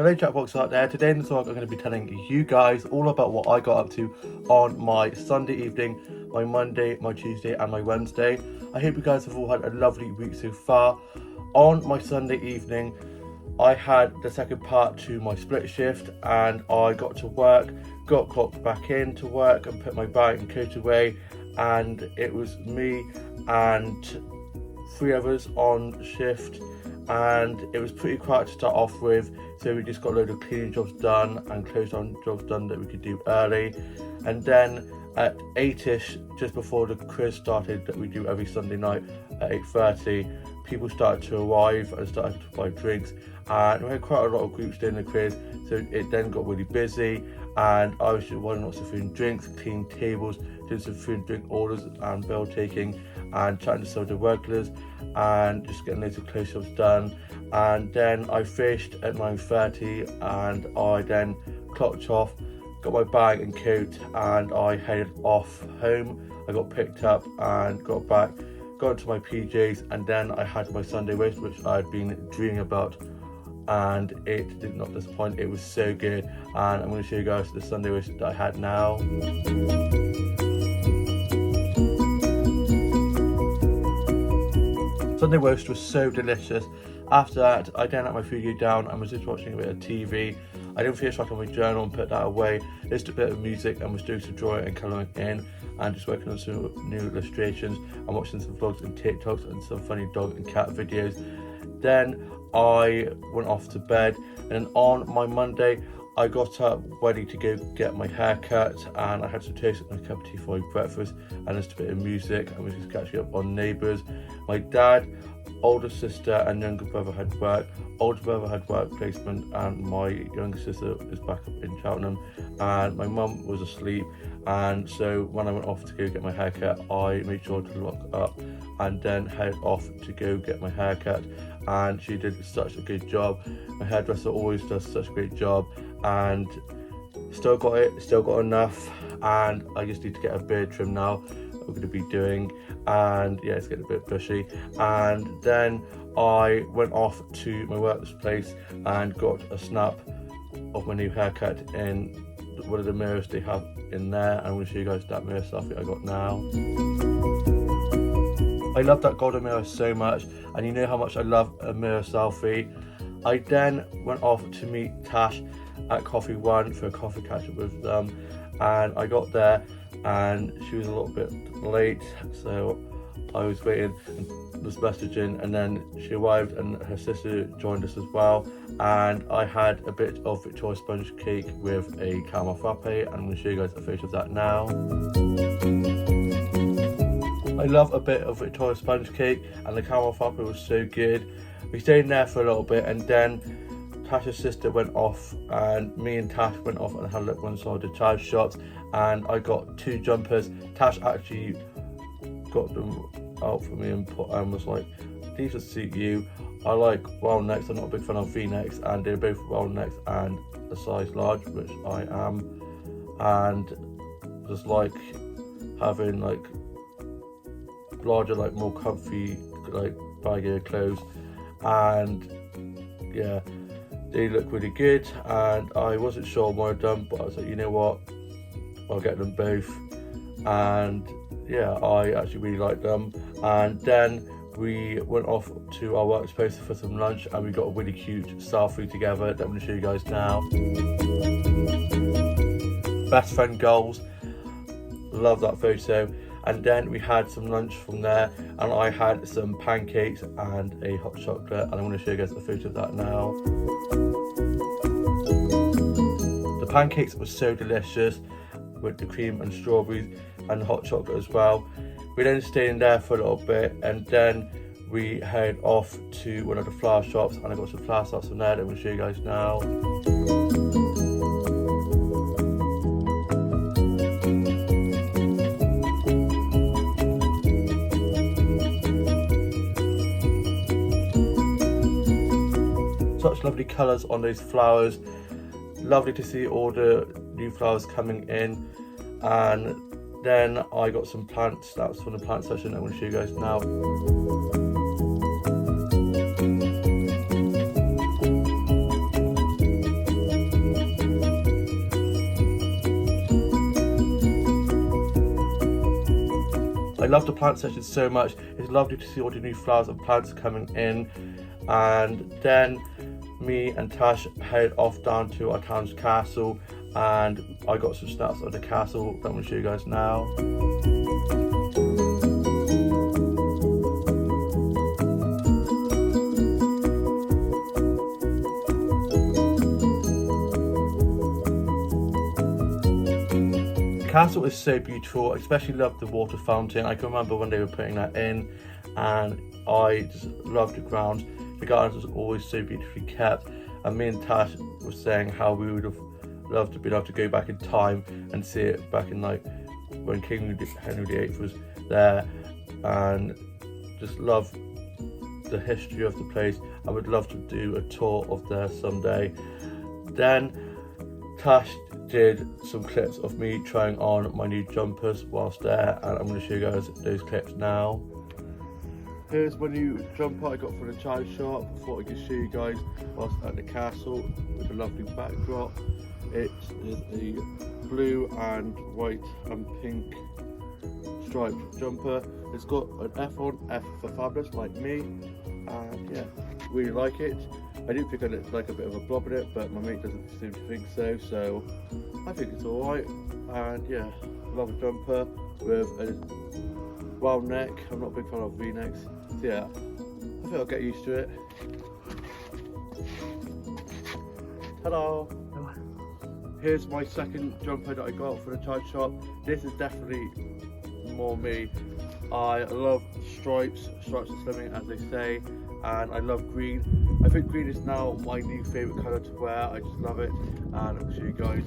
Hello Jackbox out there. Today in this vlog I'm going to be telling you guys all about what I got up to on my Sunday evening, my Monday, my Tuesday and my Wednesday. I hope you guys have all had a lovely week so far. On my Sunday evening I had the second part to my split shift and I got to work, got clocked back in to work and put my bag and coat away, and it was me and 3 others on shift, and it was pretty quiet to start off with, so we just got a load of cleaning jobs done and closed down jobs done that we could do early. And then at 8ish, just before the quiz started that we do every Sunday night at 8:30, people started to arrive and started to buy drinks, and we had quite a lot of groups doing the quiz, so it then got really busy and I was just wanting lots of food and drinks, cleaning tables, doing some food and drink orders and bill taking and chatting to some of the regulars and just getting loads of close-ups done. And then I finished at 9:30 and I then clocked off, got my bag and coat and I headed off home. I got picked up and got back, got into my PJs, and then I had my Sunday roast, which I had been dreaming about, and it did not disappoint. It was so good, and I'm going to show you guys the Sunday roast that I had now. Sunday roast was so delicious. After that, I then had my food down and was just watching a bit of TV. I didn't finish writing my journal and put that away. Listened to a bit of music and was doing some drawing and colouring in and just working on some new illustrations and watching some vlogs and TikToks and some funny dog and cat videos. Then I went off to bed, and on my Monday I got up ready to go get my hair cut, and I had some toast and a cup of tea for my breakfast and just a bit of music, and we was just catching up on neighbours. My dad, older sister and younger brother had work. Older brother had work placement and my younger sister is back up in Cheltenham, and my mum was asleep, and so when I went off to go get my haircut I made sure to lock up and then head off to go get my haircut, and she did such a good job. My hairdresser always does such a great job, and still got it, still got enough, and I just need to get a beard trim now we're going to be doing, and yeah, it's getting a bit bushy. And then I went off to my workplace and got a snap of my new haircut in one of the mirrors they have in there, and I'm going to show you guys that mirror selfie I got now. I love that golden mirror so much, and you know how much I love a mirror selfie. I then went off to meet Tash at Coffee One for a coffee catch up with them, and I got there and she was a little bit late, so I was waiting and was messaging, and then she arrived and her sister joined us as well, and I had a bit of Victoria sponge cake with a caramel frappe, and I'm going to show you guys a photo of that now. I love a bit of Victoria sponge cake, and the caramel frappe was so good. We stayed in there for a little bit, and then Tash's sister went off and me and Tash went off and had a look inside the child shops, and I got 2 jumpers. Tash actually got them out for me and was like, these will suit you. I like round necks, I'm not a big fan of V-necks, and they're both round necks and a size large, which I am, and just like having like larger, like more comfy, like baggier clothes, and yeah, they look really good, and I wasn't sure on one of them, but I was like, you know what, I'll get them both, and yeah, I actually really like them. And then we went off to our workspace for some lunch, and we got a really cute selfie together that I'm going to show you guys now. Best friend goals, love that photo. And then we had some lunch from there, and I had some pancakes and a hot chocolate, and I'm going to show you guys a photo of that now. The pancakes were so delicious with the cream and strawberries and hot chocolate as well. We then stayed in there for a little bit, and then we head off to one of the flower shops, and I got some flower shops from there that I'm going to show you guys now. Such lovely colours on those flowers. Lovely to see all the new flowers coming in. And then I got some plants, that was from the plant section I'm going to show you guys now. love the plant section so much. It's lovely to see all the new flowers and plants coming in. And then me and Tash head off down to our town's castle, and I got some snaps at the castle that I'm going to show you guys now. The castle is so beautiful. I especially love the water fountain. I can remember when they were putting that in, and I just loved the grounds. The gardens was always so beautifully kept, and me and Tash were saying how we would have loved to be able to go back in time and see it back in like when King Henry VIII was there, and just love the history of the place. I would love to do a tour of there someday. Then Tash did some clips of me trying on my new jumpers whilst there, and I'm going to show you guys those clips now. Here's my new jumper I got from the child shop. I thought I could show you guys whilst at the castle with a lovely backdrop. It is a blue and white and pink striped jumper. It's got an F on, F for fabulous, like me, and yeah, really like it. I do think I look like a bit of a blob in it, but my mate doesn't seem to think so, so I think it's alright. And yeah, love a jumper with a round neck. I'm not a big fan of V-necks, so yeah, I think I'll get used to it. Hello! Here's my second jumper that I got from the child shop. This is definitely more me. I love stripes are slimming, as they say, and I love green. I think green is now my new favourite colour to wear. I just love it, and I'll show you guys.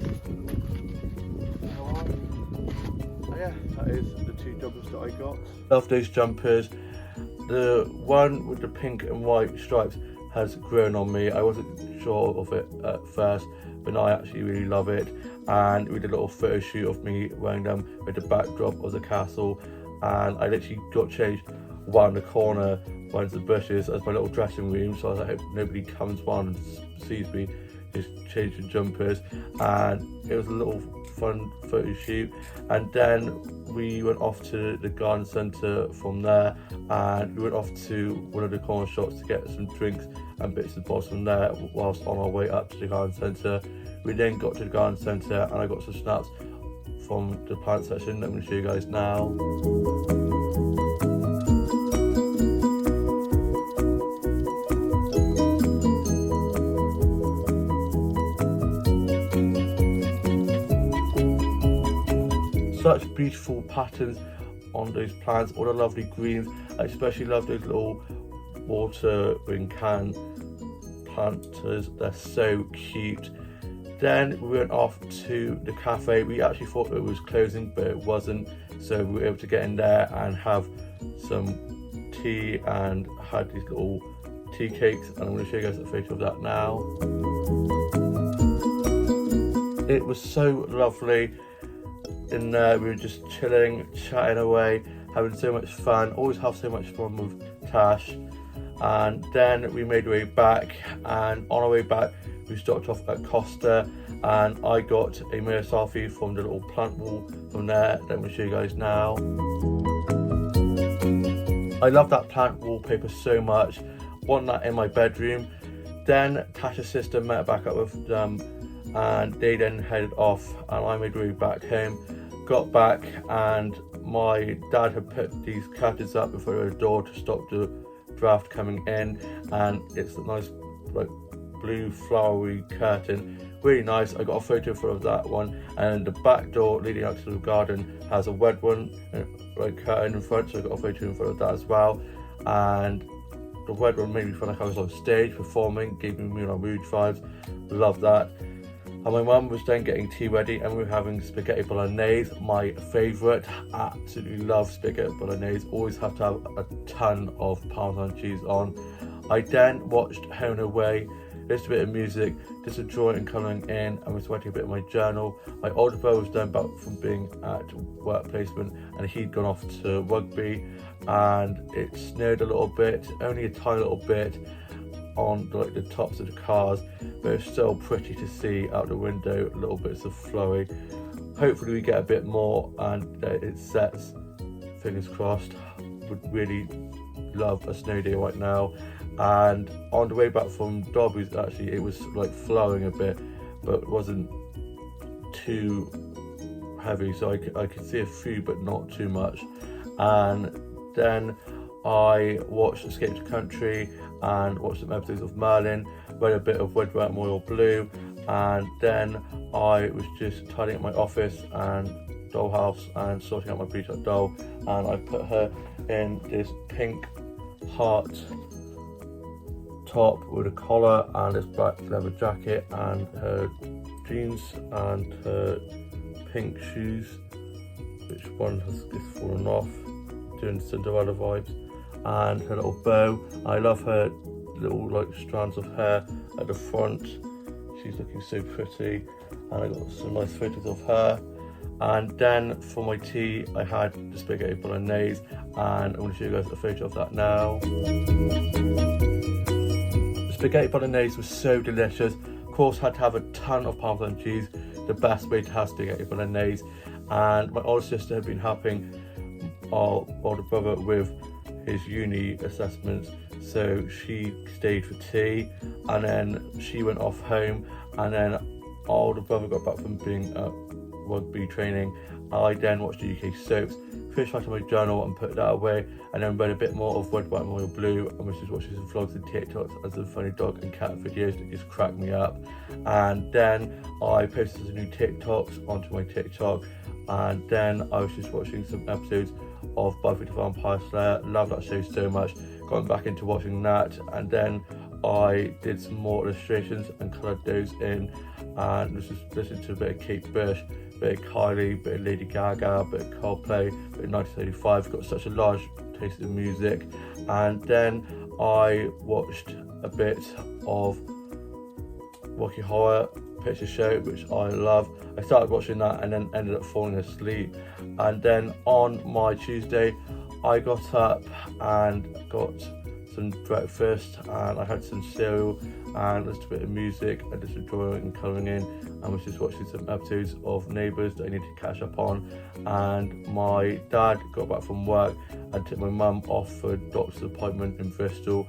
Oh yeah, that is the two jumpers that I got. Love those jumpers. The one with the pink and white stripes has grown on me. I wasn't sure of it at first, but now I actually really love it. And we did a little photo shoot of me wearing them with the backdrop of the castle, and I literally got changed around the corner behind the bushes as my little dressing room, so I hope nobody comes round and sees me just changing jumpers. And it was a little fun photo shoot, and then we went off to the garden centre from there, and we went off to one of the corner shops to get some drinks and bits and bobs from there whilst on our way up to the garden centre. We then got to the garden centre, and I got some snaps from the plant section that I'm going to show you guys now. Such beautiful patterns on those plants, all the lovely greens. I especially love those little watering can planters, they're so cute. Then we went off to the cafe. We actually thought it was closing, but it wasn't, so we were able to get in there and have some tea and had these little tea cakes, and I'm going to show you guys a photo of that now. It was so lovely in there. We were just chilling, chatting away, having so much fun. Always have so much fun with Tash. And then we made our way back, and on our way back we stopped off at Costa, and I got a mirror selfie from the little plant wall from there that I'm going to show you guys now. I love that plant wallpaper so much, want that in my bedroom. Then Tash's sister met back up with them, and they then headed off, and I made my way back home. Got back, and my dad had put these curtains up before the door to stop the draft coming in, and it's a nice like blue flowery curtain, really nice. I got a photo of that one, and the back door leading out to the garden has a red one like curtain in front, so I got a photo in front of that as well. And the red one made me feel like I was on stage performing, gave me Moulin Rouge vibes. Love that. And my mum was then getting tea ready, and we were having spaghetti bolognese, my favourite. Absolutely love spaghetti bolognese, always have to have a ton of Parmesan cheese on. I then watched Home and Away, listened to a bit of music, did some drawing and colouring in, and was writing a bit of my journal. My older brother was then back from being at work placement, and he'd gone off to rugby, and it snowed a little bit, only a tiny little bit on like the tops of the cars, but it's still pretty to see out the window, little bits of flurry. Hopefully we get a bit more and it sets fingers crossed. Would really love a snow day right now. And on the way back from Derby's, actually it was like flowing a bit, but it wasn't too heavy, so I could see a few but not too much. And then I watched Escape to Country and watched some episodes of Merlin, read a bit of Red, White, and Royal Blue, and then I was just tidying up my office and dollhouse and sorting out my pre-shot doll, and I put her in this pink heart top with a collar and this black leather jacket and her jeans and her pink shoes, which one has just fallen off, doing Cinderella vibes, and her little bow. I love her little like strands of hair at the front. She's looking so pretty, and I got some nice photos of her. And then for my tea I had the spaghetti bolognese, and I'm going to show you guys a photo of that now. The spaghetti bolognese was so delicious. Of course, had to have a ton of Parmesan cheese, the best way to have spaghetti bolognese. And my older sister had been helping our older brother with his uni assessments, so she stayed for tea, and then she went off home, and then our older brother got back from being at rugby training. I then watched the UK soaps, finished writing my journal and put that away, and then read a bit more of Red, White, and Royal Blue, and was just watching some vlogs and TikToks and some funny dog and cat videos that just cracked me up. And then I posted some new TikToks onto my TikTok, and then I was just watching some episodes of Buffy the Vampire Slayer. Love that show so much, got back into watching that, and then I did some more illustrations and coloured those in, and was just listening to a bit of Kate Bush, a bit of Kylie, a bit of Lady Gaga, a bit of Coldplay, a bit of 1985. Got such a large taste in music. And then I watched a bit of Rocky Horror Picture Show, which I love. I started watching that and then ended up falling asleep. And then on my Tuesday I got up and got some breakfast, and I had some cereal and listened to a bit of music and just drawing and colouring in, and was just watching some episodes of Neighbours that I need to catch up on. And my dad got back from work and took my mum off for a doctor's appointment in Bristol.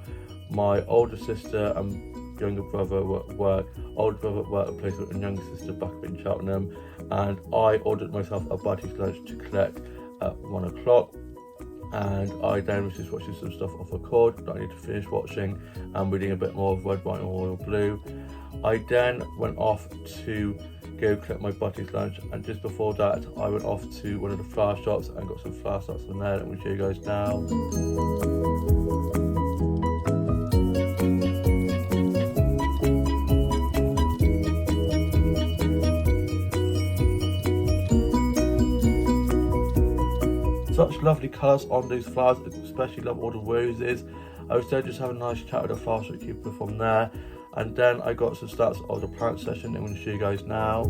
My older sister and younger brother were at work. Older brother at work plays with a younger sister back up in Cheltenham, and I ordered myself a buddy's lunch to collect at 1 o'clock. And I then was just watching some stuff off record that I need to finish watching, and reading a bit more of Red, White, and Royal Blue. I then went off to go collect my buddy's lunch, and just before that I went off to one of the flower shops and got some flower starts from there that I'm going to show you guys now. Such lovely colours on those flowers, especially love all the roses. I was there just having a nice chat with the flower shopkeeper from there, and then I got some stats of the plant session I'm going to show you guys now.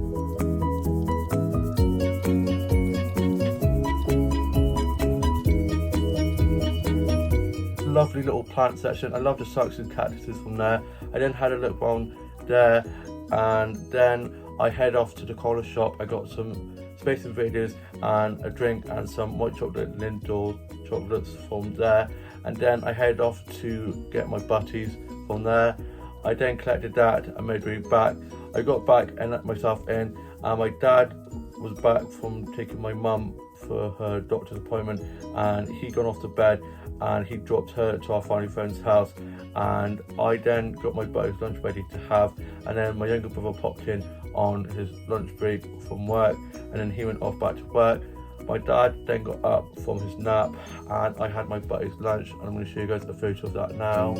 Lovely little plant section. I love the succulents and cactuses from there. I then had a look around there, and then I head off to the corner shop. I got some Space Invaders and a drink and some white chocolate Lindor chocolates from there, and then I headed off to get my butties from there. I then collected that and made my way back. I got back and let myself in, and my dad was back from taking my mum for her doctor's appointment, and he'd gone off to bed and he dropped her to our family friend's house, and I then got my buddy's lunch ready to have, and then my younger brother popped in on his lunch break from work, and then he went off back to work. My dad then got up from his nap, and I had my buddy's lunch, and I'm going to show you guys a photo of that now.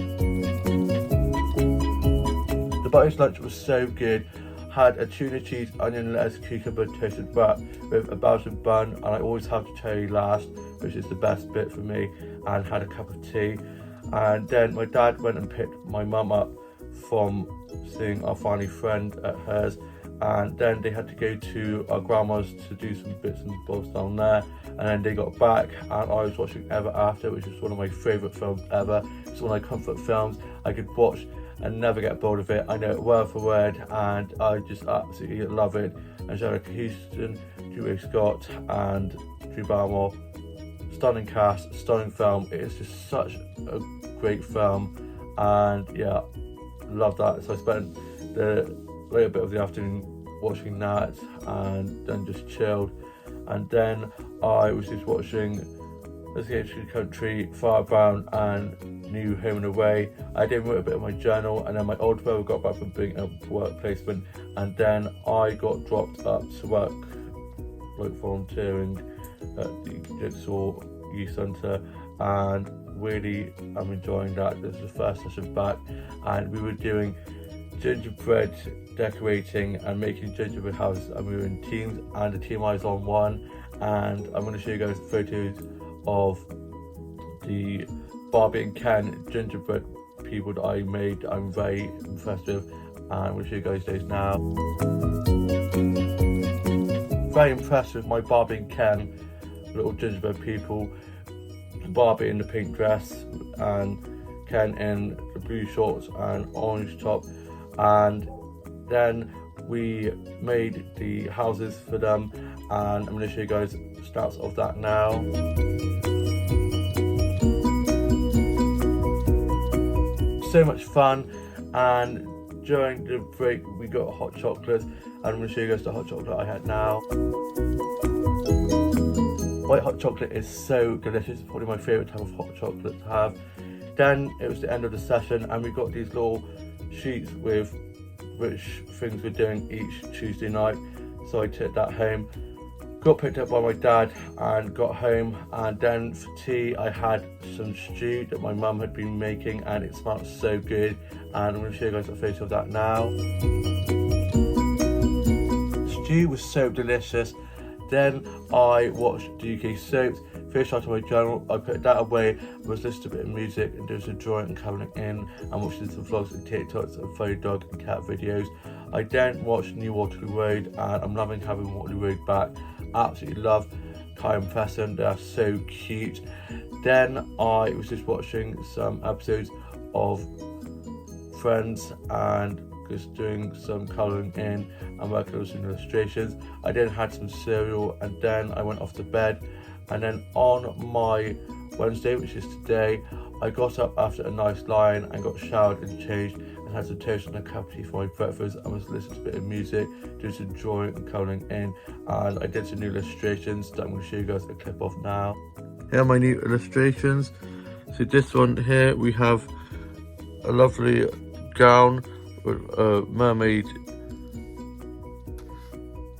The buddy's lunch was so good. Had a tuna cheese, onion, lettuce, cucumber toasted wrap with a Belgian bun, and I always have the cherry last, which is the best bit for me, and had a cup of tea. And then my dad went and picked my mum up from seeing our family friend at hers, and then they had to go to our grandma's to do some bits and bobs down there, and then they got back and I was watching Ever After, which is one of my favourite films ever. It's one of my comfort films. I could watch and never get bored of it. I know it word for word, and I just absolutely love it. Angelica Houston, Julia Scott and Drew Barrymore stunning cast, stunning film. It is just such a great film, and yeah, love that. So I spent the later bit of the afternoon watching that, and then just chilled. And then I was just watching Escape to the Country, Firebound, and New Home and Away. I did write a bit of my journal, and then my older brother got back from doing a work placement, and then I got dropped up to work, like volunteering at the Jigsaw Youth Centre, and really I'm enjoying that. This is the first session back, and we were doing gingerbread decorating and making gingerbread houses, and we were in teams, and the team I was on won. And I'm going to show you guys photos of the Barbie and Ken gingerbread people that I made. I'm very impressed with, and I'm going to show you guys those now. Very impressed with my Barbie and Ken little gingerbread people. Barbie in the pink dress and Ken in the blue shorts and orange top, and then we made the houses for them, and I'm going to show you guys snaps of that now. So much fun, and during the break we got hot chocolate, and I'm going to show you guys the hot chocolate I had now. White hot chocolate is so delicious, probably my favourite type of hot chocolate to have. Then it was the end of the session, and we got these little sheets with which things we're doing each Tuesday night, so I took that home. Got picked up by my dad and got home, and then for tea I had some stew that my mum had been making, and it smelled so good, and I'm going to show you guys a photo of that now. The stew was so delicious. Then I watched the UK soaps, finished out my journal, I put that away, was listening to a bit of music and doing some drawing and colouring in, and watching some vlogs and TikToks and funny dog and cat videos. I then watched New Waterloo Road, and I'm loving having Waterloo Road back. Absolutely love Kai and Preston, they're so cute. Then I was just watching some episodes of Friends and just doing some colouring in and working on some illustrations. I then had some cereal, and then I went off to bed. And then on my Wednesday, which is today, I got up after a nice lie-in and got showered and changed, and had some toast and a cup of tea for my breakfast, and was listening to a bit of music, doing some drawing and colouring in, and I did some new illustrations that I'm going to show you guys a clip of now. Here are my new illustrations. So this one here, we have a lovely gown with a mermaid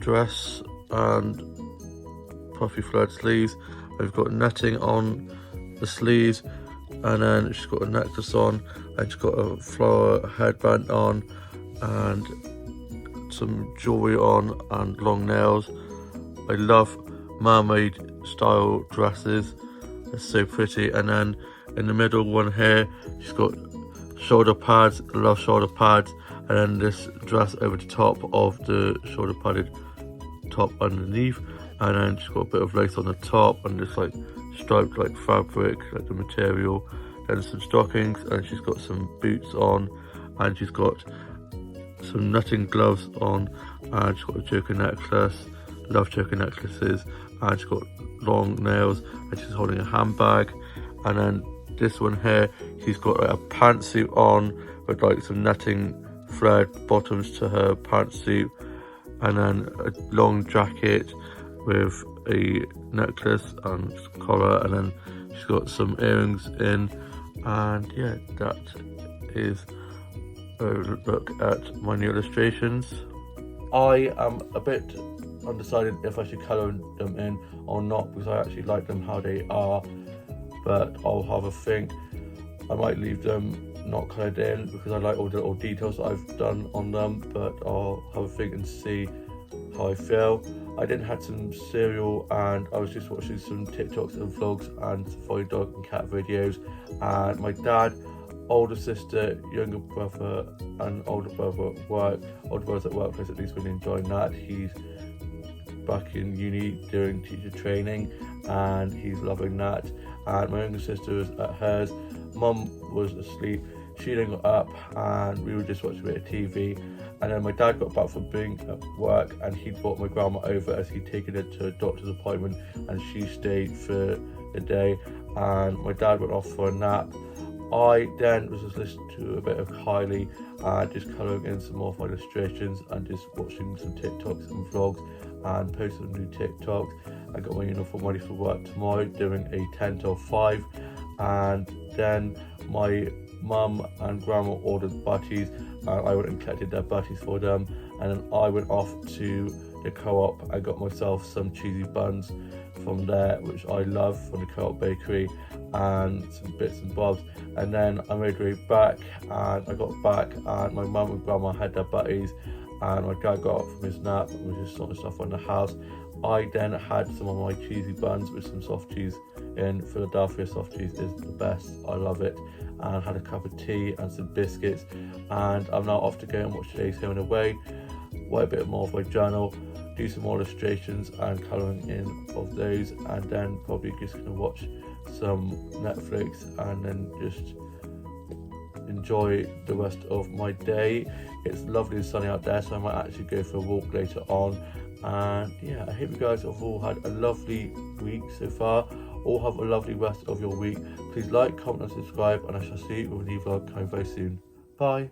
dress and puffy flared sleeves. I've got netting on the sleeves, and then she's got a necklace on, and she's got a flower headband on, and some jewellery on, and long nails. I love mermaid style dresses, they're so pretty. And then in the middle one here, she's got shoulder pads, I love shoulder pads, and then this dress over the top of the shoulder padded top underneath, and then she's got a bit of lace on the top and this like striped like fabric, like the material. Then some stockings, and she's got some boots on, and she's got some netting gloves on, and she's got a choker necklace. Love choker necklaces. And she's got long nails, and she's holding a handbag. And then this one here, she's got like a pantsuit on with like some netting flared bottoms to her pantsuit, and then a long jacket with a necklace and collar, and then she's got some earrings in. And yeah, that is a look at my new illustrations. I am a bit undecided if I should colour them in or not, because I actually like them how they are, but I'll have a think. I might leave them not coloured in because I like all the little details that I've done on them, but I'll have a think and see how I feel. I then had some cereal, and I was just watching some TikToks and vlogs and funny dog and cat videos, and my dad, older sister, younger brother and older brother at work. Older brother's at workplace, at least really enjoying that. He's back in uni doing teacher training, and he's loving that. And my younger sister was at hers. Mum was asleep. She then got up, and we were just watching a bit of TV. And then my dad got back from being at work, and he brought my grandma over as he'd taken her to a doctor's appointment, and she stayed for a day, and my dad went off for a nap. I then was just listening to a bit of Kylie and just colouring in some more of my illustrations and just watching some TikToks and vlogs and posting some new TikToks. I got my uniform ready for work tomorrow, doing a 10 till 5, and then my mum and grandma ordered butties and I went and collected their butties for them, and then I went off to the Co-op. I got myself some cheesy buns from there, which I love, from the Co-op bakery, and some bits and bobs, and then I made my way back, and I got back and my mum and grandma had their butties, and my dad got up from his nap and was just sorting stuff around the house. I then had some of my cheesy buns with some soft cheese in. Philadelphia soft cheese is the best, I love it, and had a cup of tea and some biscuits, and I'm now off to go and watch today's Home and Away, write a bit more of my journal, do some more illustrations and colouring in of those, and then probably just going to watch some Netflix and then just enjoy the rest of my day. It's lovely and sunny out there, so I might actually go for a walk later on. And yeah, I hope you guys have all had a lovely week so far. All have a lovely rest of your week. Please like, comment and subscribe, and I shall see you with a new vlog coming very soon. Bye.